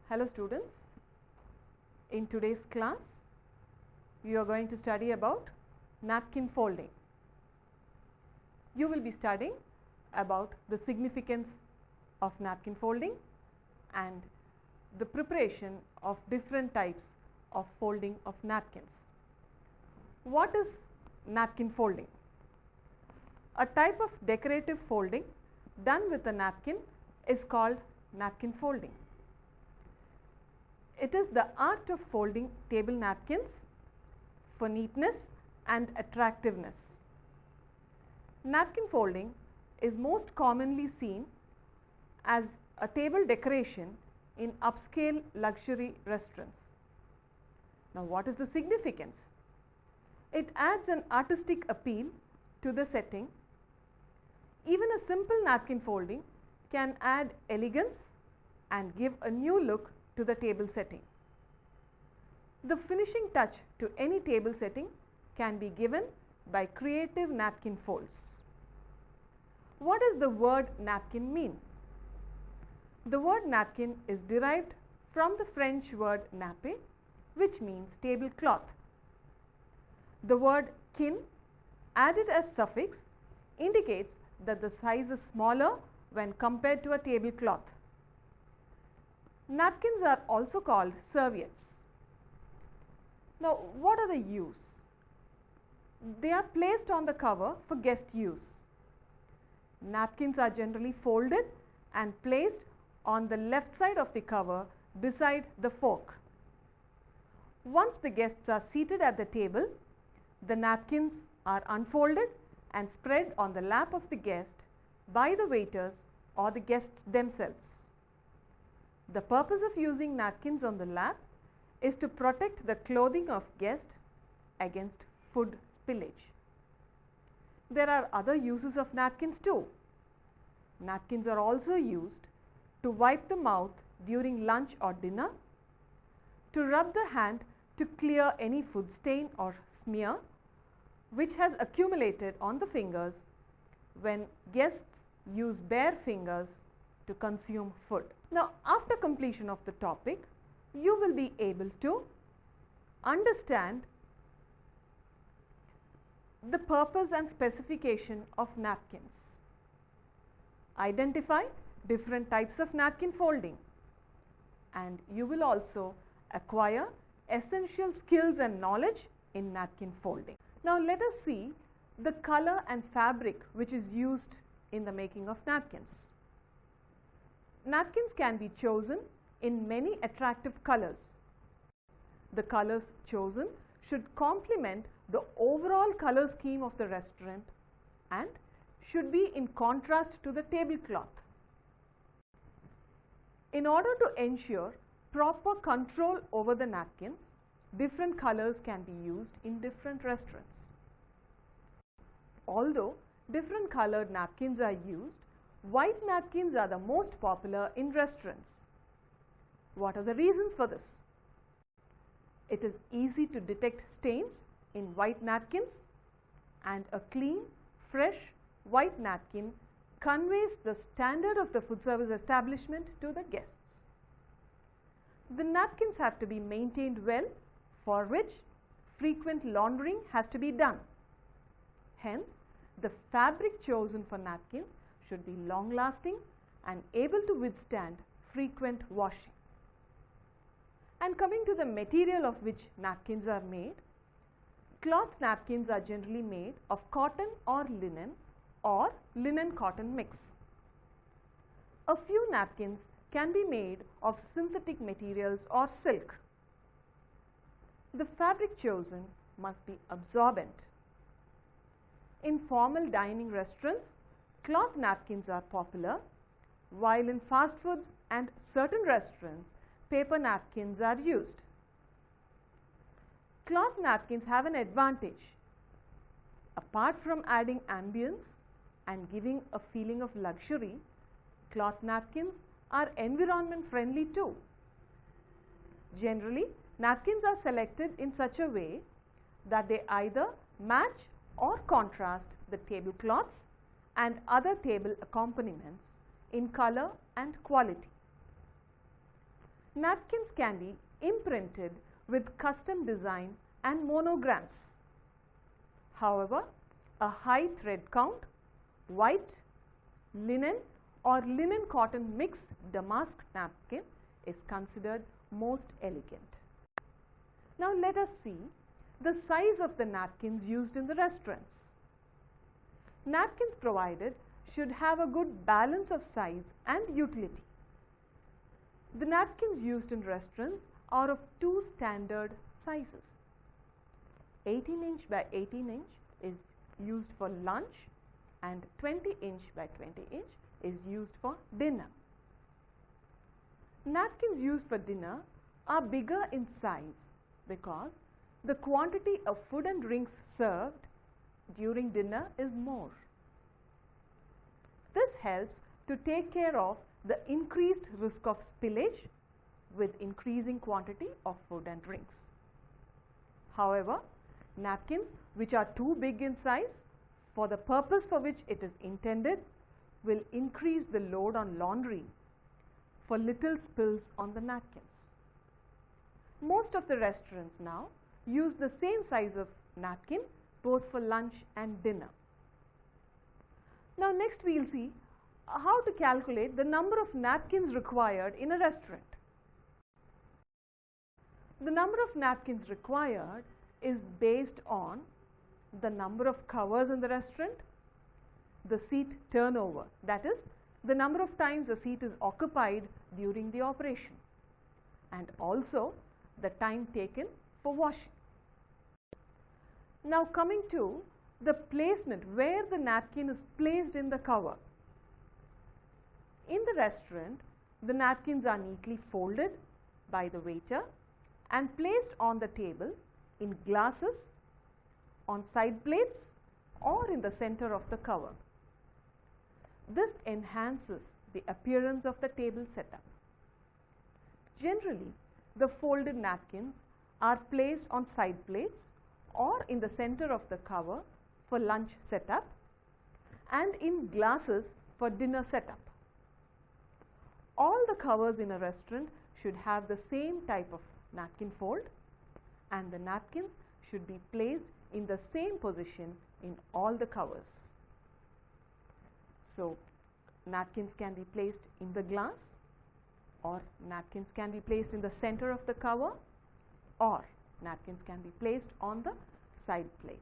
Hello students, in today's class you are going to study about napkin folding. You will be studying about the significance of napkin folding and the preparation of different types of folding of napkins. What is napkin folding? A type of decorative folding done with a napkin is called napkin folding. It is the art of folding table napkins for neatness and attractiveness. Napkin folding is most commonly seen as a table decoration in upscale luxury restaurants. Now, what is the significance? It adds an artistic appeal to the setting. Even a simple napkin folding can add elegance and give a new look to the table setting. The finishing touch to any table setting can be given by creative napkin folds. What does the word napkin mean? The word napkin is derived from the French word nappe, which means tablecloth. The word kin, added as suffix, indicates that the size is smaller when compared to a tablecloth. Napkins are also called serviettes. Now, what are the use? They are placed on the cover for guest use. Napkins are generally folded and placed on the left side of the cover beside the fork. Once the guests are seated at the table, the napkins are unfolded and spread on the lap of the guest by the waiters or the guests themselves. The purpose of using napkins on the lap is to protect the clothing of guests against food spillage. There are other uses of napkins too. Napkins are also used to wipe the mouth during lunch or dinner, to rub the hand to clear any food stain or smear which has accumulated on the fingers when guests use bare fingers to consume food. Now, after completion of the topic, you will be able to understand the purpose and specification of napkins, identify different types of napkin folding, and you will also acquire essential skills and knowledge in napkin folding. Now, let us see the color and fabric which is used in the making of napkins. Napkins can be chosen in many attractive colors. The colors chosen should complement the overall color scheme of the restaurant and should be in contrast to the tablecloth. In order to ensure proper control over the napkins, different colors can be used in different restaurants. Although different colored napkins are used, white napkins are the most popular in restaurants. What are the reasons for this? It is easy to detect stains in white napkins, and a clean, fresh white napkin conveys the standard of the food service establishment to the guests. The napkins have to be maintained well, for which frequent laundering has to be done. Hence, the fabric chosen for napkins should be long lasting and able to withstand frequent washing. And coming to the material of which napkins are made, cloth napkins are generally made of cotton or linen cotton mix. A few napkins can be made of synthetic materials or silk. The fabric chosen must be absorbent. In formal dining restaurants, cloth napkins are popular, while in fast foods and certain restaurants, paper napkins are used. Cloth napkins have an advantage. Apart from adding ambience and giving a feeling of luxury, cloth napkins are environment friendly too. Generally, napkins are selected in such a way that they either match or contrast the tablecloths and other table accompaniments in color and quality. Napkins can be imprinted with custom design and monograms. However, a high thread count, white, linen or linen cotton mixed damask napkin is considered most elegant. Now let us see the size of the napkins used in the restaurants. Napkins provided should have a good balance of size and utility. The napkins used in restaurants are of two standard sizes. 18-inch by 18-inch is used for lunch and 20-inch by 20-inch is used for dinner. Napkins used for dinner are bigger in size because the quantity of food and drinks served during dinner is more. This helps to take care of the increased risk of spillage with increasing quantity of food and drinks. However, napkins which are too big in size for the purpose for which it is intended will increase the load on laundry for little spills on the napkins. Most of the restaurants now use the same size of napkin both for lunch and dinner. Now next we will see how to calculate the number of napkins required in a restaurant. The number of napkins required is based on the number of covers in the restaurant, the seat turnover, that is, the number of times a seat is occupied during the operation, and also the time taken for washing. Now coming to the placement where the napkin is placed in the cover. In the restaurant, the napkins are neatly folded by the waiter and placed on the table in glasses, on side plates or in the center of the cover. This enhances the appearance of the table setup. Generally, the folded napkins are placed on side plates or in the center of the cover for lunch setup and in glasses for dinner setup. All the covers in a restaurant should have the same type of napkin fold, and the napkins should be placed in the same position in all the covers. So, napkins can be placed in the glass, or napkins can be placed in the center of the cover, or napkins can be placed on the side plate.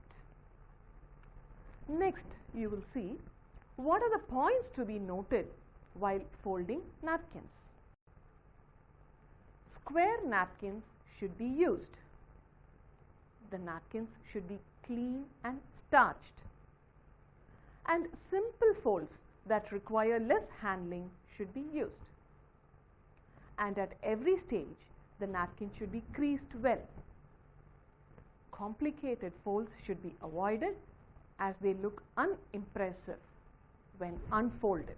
Next, you will see what are the points to be noted while folding napkins. Square napkins should be used. The napkins should be clean and starched. And simple folds that require less handling should be used. And at every stage, the napkin should be creased well. Complicated folds should be avoided as they look unimpressive when unfolded.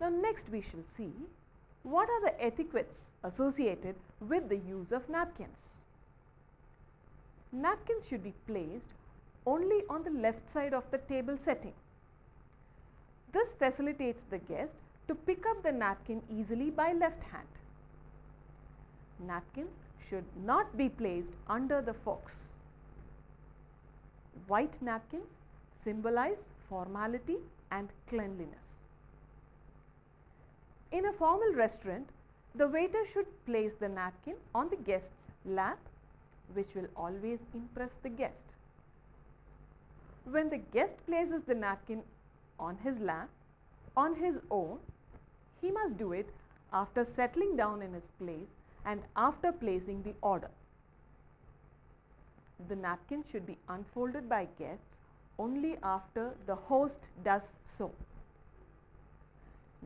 Now next we shall see what are the etiquettes associated with the use of napkins. Napkins should be placed only on the left side of the table setting. This facilitates the guest to pick up the napkin easily by left hand. Napkins should not be placed under the forks. White napkins symbolize formality and cleanliness. In a formal restaurant, the waiter should place the napkin on the guest's lap, which will always impress the guest. When the guest places the napkin on his lap, on his own, he must do it after settling down in his place and after placing the order. The napkin should be unfolded by guests only after the host does so.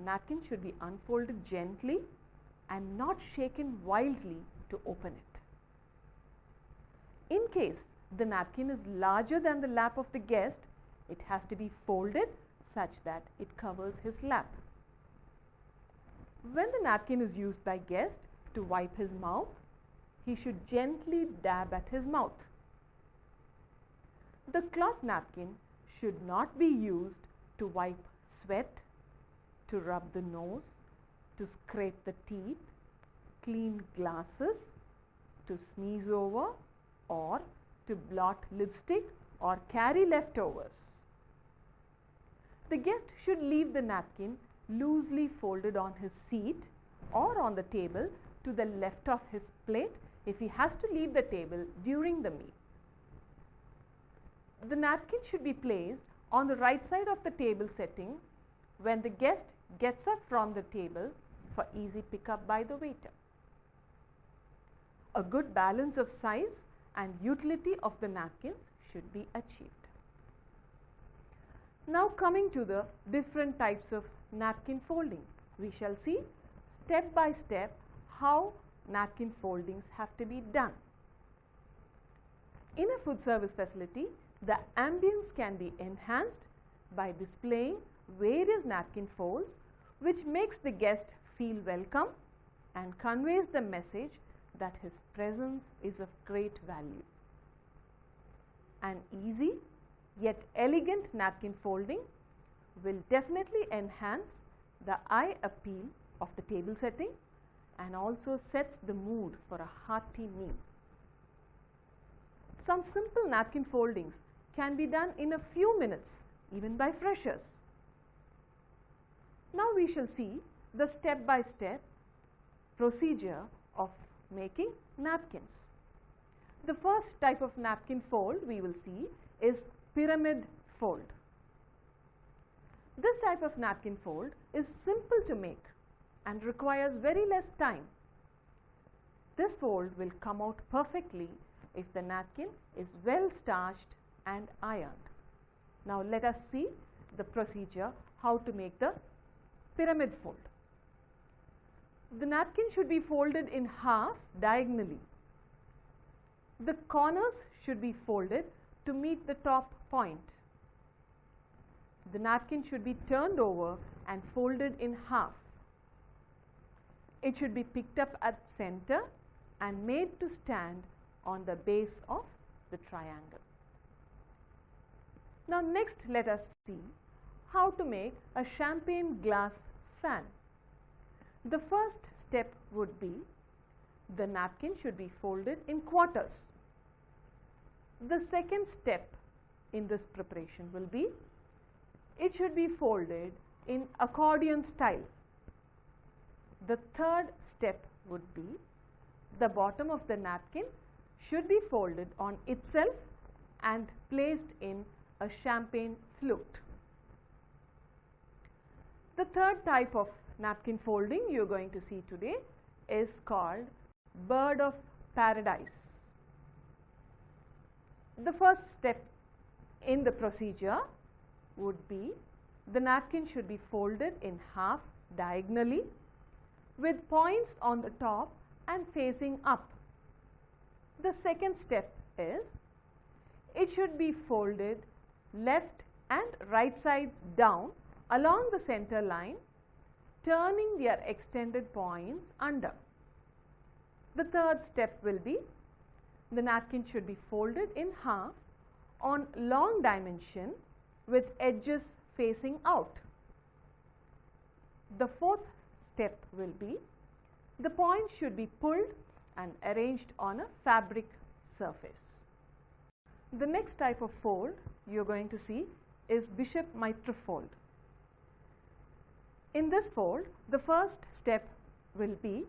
Napkin should be unfolded gently and not shaken wildly to open it. In case the napkin is larger than the lap of the guest, it has to be folded such that it covers his lap. When the napkin is used by guest to wipe his mouth, he should gently dab at his mouth. The cloth napkin should not be used to wipe sweat, to rub the nose, to scrape the teeth, clean glasses, to sneeze over, or to blot lipstick or carry leftovers. The guest should leave the napkin loosely folded on his seat or on the table to the left of his plate if he has to leave the table during the meal. The napkin should be placed on the right side of the table setting when the guest gets up from the table for easy pickup by the waiter. A good balance of size and utility of the napkins should be achieved. Now coming to the different types of napkin folding, we shall see step by step how napkin foldings have to be done. In a food service facility, the ambience can be enhanced by displaying various napkin folds which makes the guest feel welcome and conveys the message that his presence is of great value. An easy yet elegant napkin folding will definitely enhance the eye appeal of the table setting and also sets the mood for a hearty meal. Some simple napkin foldings can be done in a few minutes, even by freshers. Now we shall see the step-by-step procedure of making napkins. The first type of napkin fold we will see is pyramid fold. This type of napkin fold is simple to make and requires very less time. This fold will come out perfectly if the napkin is well starched and ironed. Now let us see the procedure how to make the pyramid fold. The napkin should be folded in half diagonally. The corners should be folded to meet the top point. The napkin should be turned over and folded in half. It should be picked up at center and made to stand on the base of the triangle. Now next let us see how to make a champagne glass fan. The first step would be the napkin should be folded in quarters. The second step in this preparation will be it should be folded in accordion style. The third step would be the bottom of the napkin should be folded on itself and placed in a champagne flute. The third type of napkin folding you are going to see today is called bird of paradise. The first step in the procedure would be the napkin should be folded in half diagonally with points on the top and facing up. The second step is it should be folded left and right sides down along the center line, turning their extended points under. The third step will be the napkin should be folded in half on long dimension with edges facing out. The fourth step will be the points should be pulled and arranged on a fabric surface. The next type of fold you are going to see is Vidya-mitra fold. In this fold, the first step will be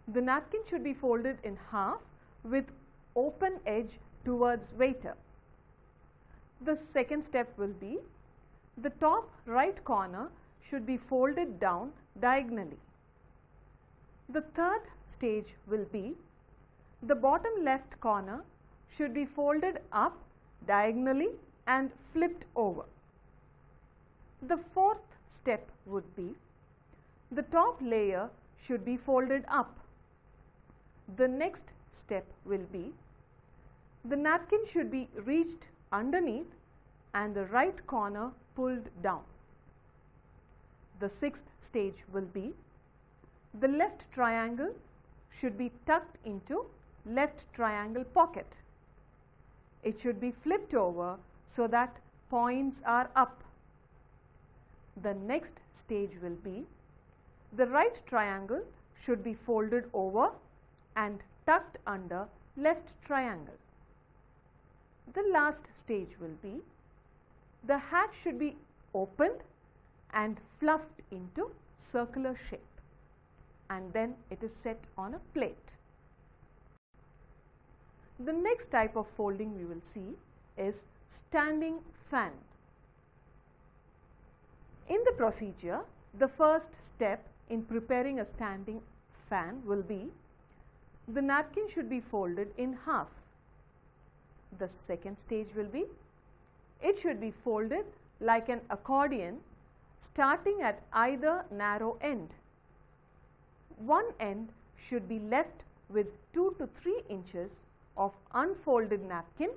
the napkin should be folded in half with open edge towards waiter. The second step will be the top right corner should be folded down diagonally. The third stage will be the bottom left corner should be folded up diagonally and flipped over. The fourth step would be the top layer should be folded up. The next step will be the napkin should be reached underneath and the right corner pulled down. The sixth stage will be the left triangle should be tucked into left triangle pocket. It should be flipped over so that points are up. The next stage will be the right triangle should be folded over and tucked under left triangle. The last stage will be the hat should be opened and fluffed into circular shape, and then it is set on a plate. The next type of folding we will see is standing fan. In the procedure, the first step in preparing a standing fan will be the napkin should be folded in half. The second stage will be it should be folded like an accordion, starting at either narrow end. One end should be left with 2 to 3 inches of unfolded napkin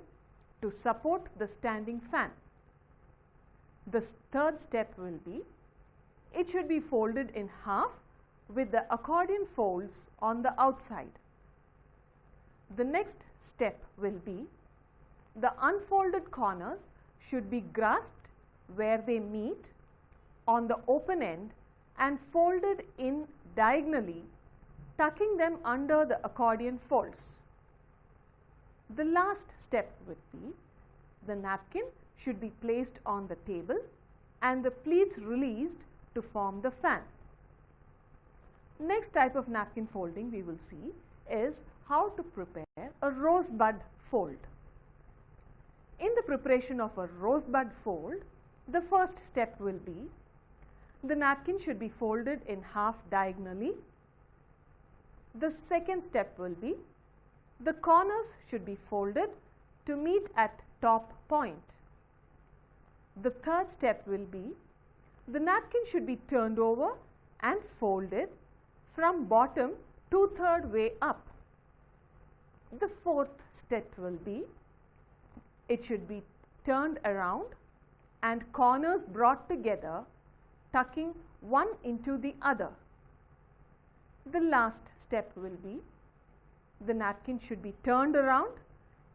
to support the standing fan. The third step will be it should be folded in half with the accordion folds on the outside. The next step will be the unfolded corners should be grasped where they meet on the open end and folded in diagonally, tucking them under the accordion folds. The last step would be the napkin should be placed on the table and the pleats released to form the fan. Next type of napkin folding we will see is how to prepare a rosebud fold. In the preparation of a rosebud fold, the first step will be the napkin should be folded in half diagonally. The second step will be the corners should be folded to meet at top point. The third step will be the napkin should be turned over and folded from bottom 2/3 way up. The fourth step will be it should be turned around and corners brought together, tucking one into the other. The last step will be the napkin should be turned around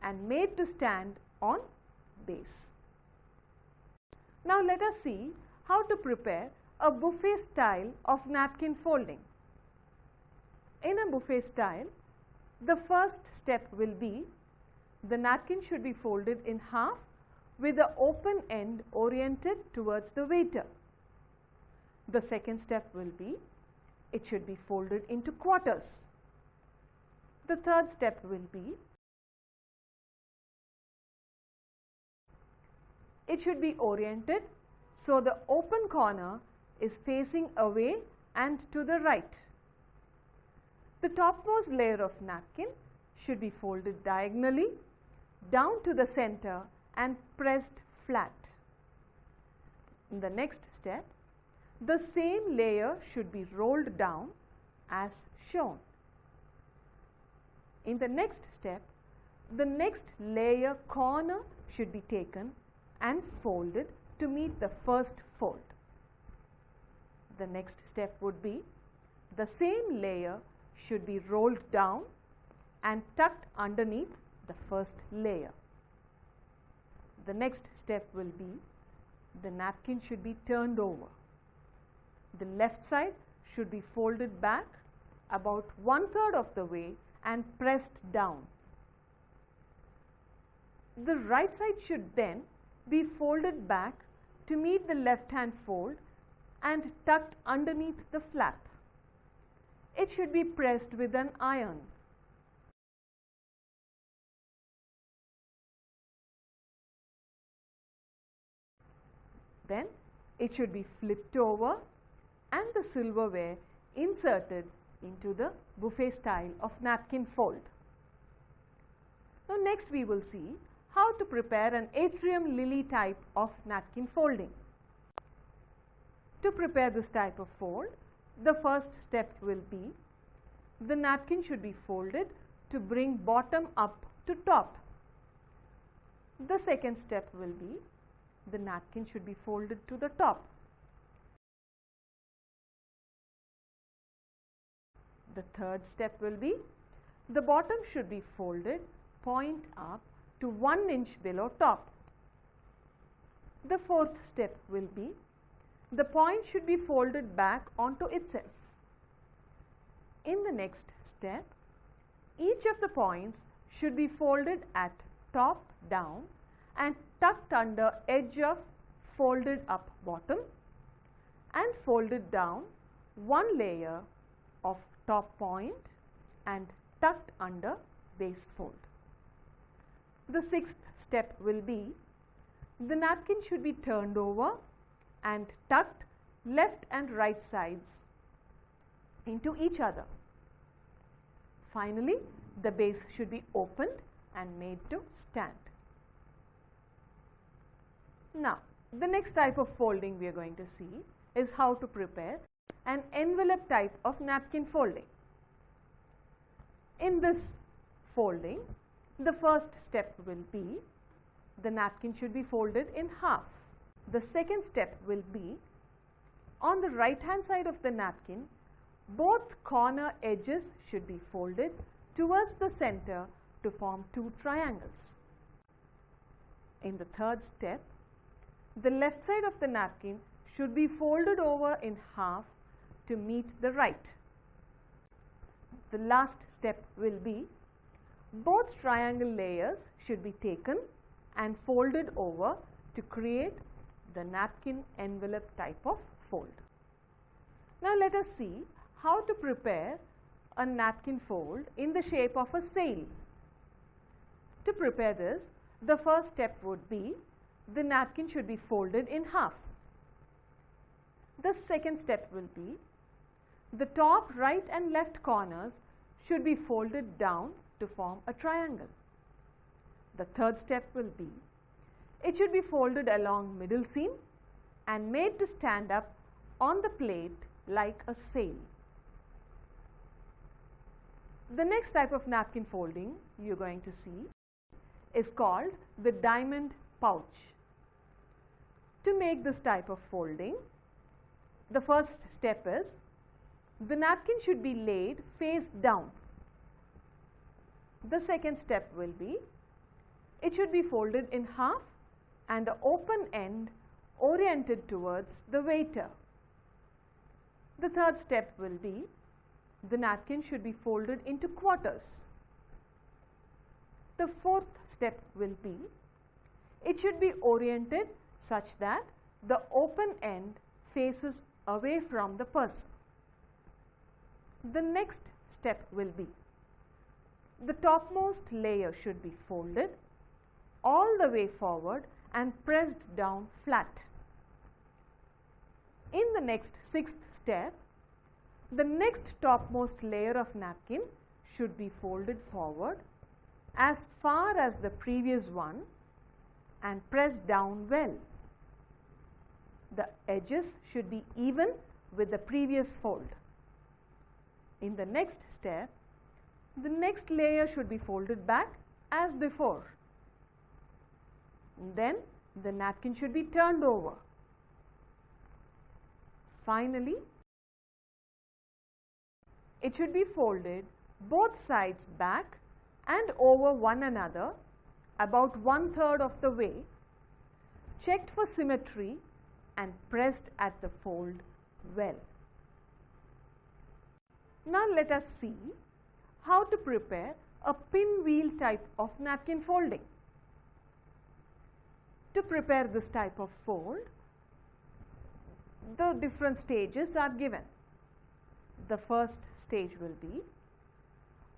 and made to stand on base. Now let us see how to prepare a buffet style of napkin folding. In a buffet style, the first step will be the napkin should be folded in half with the open end oriented towards the waiter. The second step will be it should be folded into quarters. The third step will be it should be oriented so the open corner is facing away and to the right. The topmost layer of napkin should be folded diagonally down to the center and pressed flat. In the next step, the same layer should be rolled down as shown. In the next step, the next layer corner should be taken and folded to meet the first fold. The next step would be the same layer should be rolled down and tucked underneath the first layer. The next step will be the napkin should be turned over. The left side should be folded back about 1/3 of the way and pressed down. The right side should then be folded back to meet the left hand fold and tucked underneath the flap. It should be pressed with an iron. Then it should be flipped over and the silverware inserted into the buffet style of napkin fold. Now next we will see how to prepare an atrium lily type of napkin folding. To prepare this type of fold, the first step will be the napkin should be folded to bring bottom up to top. The second step will be the napkin should be folded to the top. The third step will be the bottom should be folded point up to 1 inch below top. The fourth step will be the point should be folded back onto itself. In the next step, each of the points should be folded at top down and tucked under edge of folded up bottom and folded down one layer of top point and tucked under base fold. The sixth step will be the napkin should be turned over and tucked left and right sides into each other. Finally, the base should be opened and made to stand. Now, the next type of folding we are going to see is how to prepare an envelope type of napkin folding. In this folding, the first step will be the napkin should be folded in half. The second step will be on the right hand side of the napkin, both corner edges should be folded towards the center to form two triangles. In the third step, the left side of the napkin should be folded over in half to meet the right. The last step will be both triangle layers should be taken and folded over to create the napkin envelope type of fold. Now let us see how to prepare a napkin fold in the shape of a sail. To prepare this, the first step would be the napkin should be folded in half. The second step will be the top right and left corners should be folded down to form a triangle. The third step will be it should be folded along middle seam and made to stand up on the plate like a sail. The next type of napkin folding you are going to see is called the diamond pouch. To make this type of folding, the first step is the napkin should be laid face down. The second step will be it should be folded in half and the open end oriented towards the waiter. The third step will be the napkin should be folded into quarters. The fourth step will be it should be oriented such that the open end faces away from the person. The next step will be the topmost layer should be folded all the way forward and pressed down flat. In the next sixth step, the next topmost layer of napkin should be folded forward as far as the previous one and pressed down well. The edges should be even with the previous fold. In the next step, the next layer should be folded back as before. Then the napkin should be turned over. Finally, it should be folded both sides back and over one another about 1/3 of the way, checked for symmetry and pressed at the fold well. Now let us see how to prepare a pinwheel type of napkin folding. To prepare this type of fold, the different stages are given. The first stage will be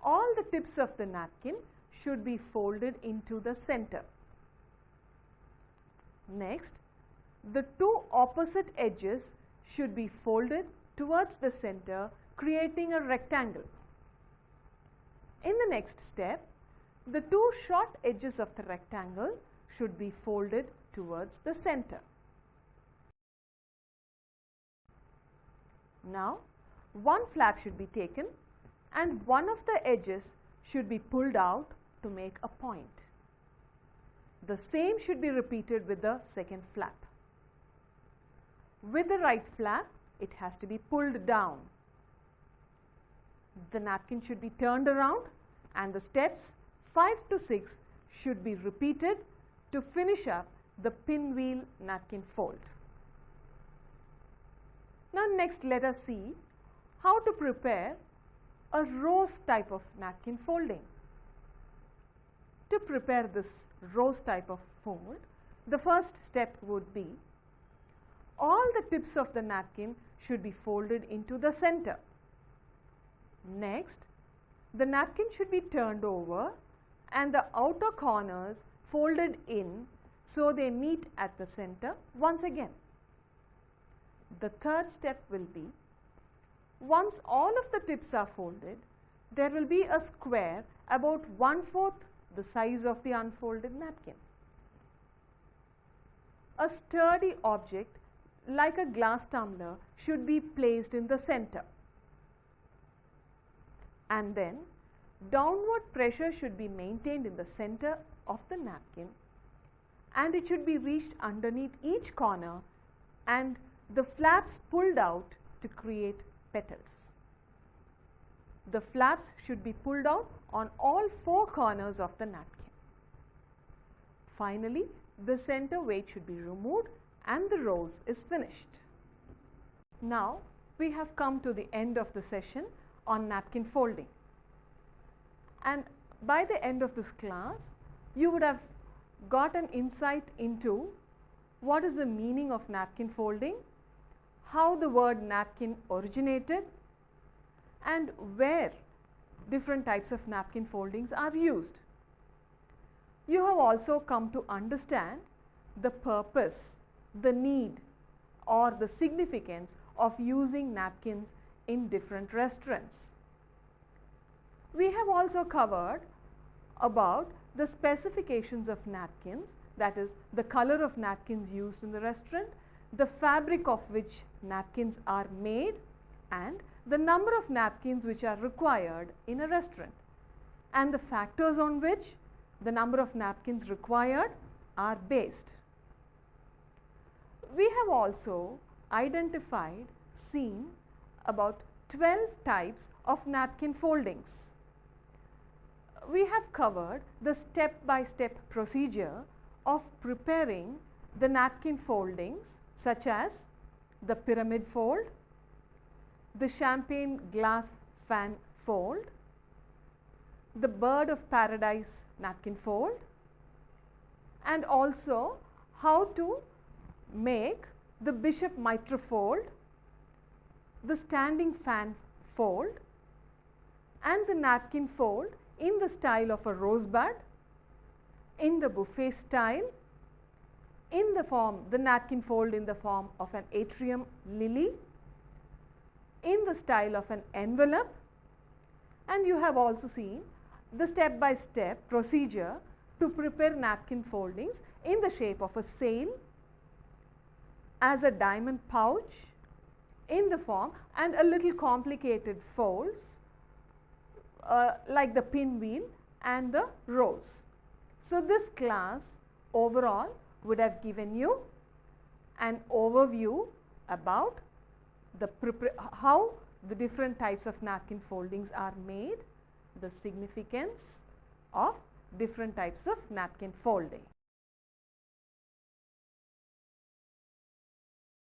all the tips of the napkin should be folded into the center. Next, the two opposite edges should be folded towards the center, creating a rectangle. In the next step, the two short edges of the rectangle should be folded towards the center. Now, one flap should be taken and one of the edges should be pulled out to make a point. The same should be repeated with the second flap. With the right flap, it has to be pulled down. The napkin should be turned around and the steps 5 to 6 should be repeated to finish up the pinwheel napkin fold. Now next let us see how to prepare a rose type of napkin folding. To prepare this rose type of fold, the first step would be all the tips of the napkin should be folded into the center. Next, the napkin should be turned over and the outer corners folded in so they meet at the center once again. The third step will be, once all of the tips are folded, there will be a square about 1/4 the size of the unfolded napkin. A sturdy object like a glass tumbler should be placed in the center. And then downward pressure should be maintained in the center of the napkin, and it should be reached underneath each corner and the flaps pulled out to create petals. The flaps should be pulled out on all 4 corners of the napkin. Finally, the center weight should be removed and the rose is finished. Now, we have come to the end of the session on napkin folding. And by the end of this class, you would have got an insight into what is the meaning of napkin folding, how the word napkin originated, and where different types of napkin foldings are used. You have also come to understand the purpose, the need, or the significance of using napkins in different restaurants. We have also covered about the specifications of napkins, that is, the color of napkins used in the restaurant, the fabric of which napkins are made, and the number of napkins which are required in a restaurant, and the factors on which the number of napkins required are based. We have also identified, seen about 12 types of napkin foldings. We have covered the step-by-step procedure of preparing the napkin foldings, such as the pyramid fold, the champagne glass fan fold, the bird of paradise napkin fold, and also how to make the Bishop-mitra fold, the standing fan fold, and the napkin fold in the style of a rosebud, in the buffet style, in the napkin fold in the form of an atrium lily, in the style of an envelope, and you have also seen the step-by-step procedure to prepare napkin foldings in the shape of a sail, as a diamond pouch, in the form, and a little complicated folds like the pinwheel and the rose. So, this class overall would have given you an overview about how the different types of napkin foldings are made, the significance of different types of napkin folding.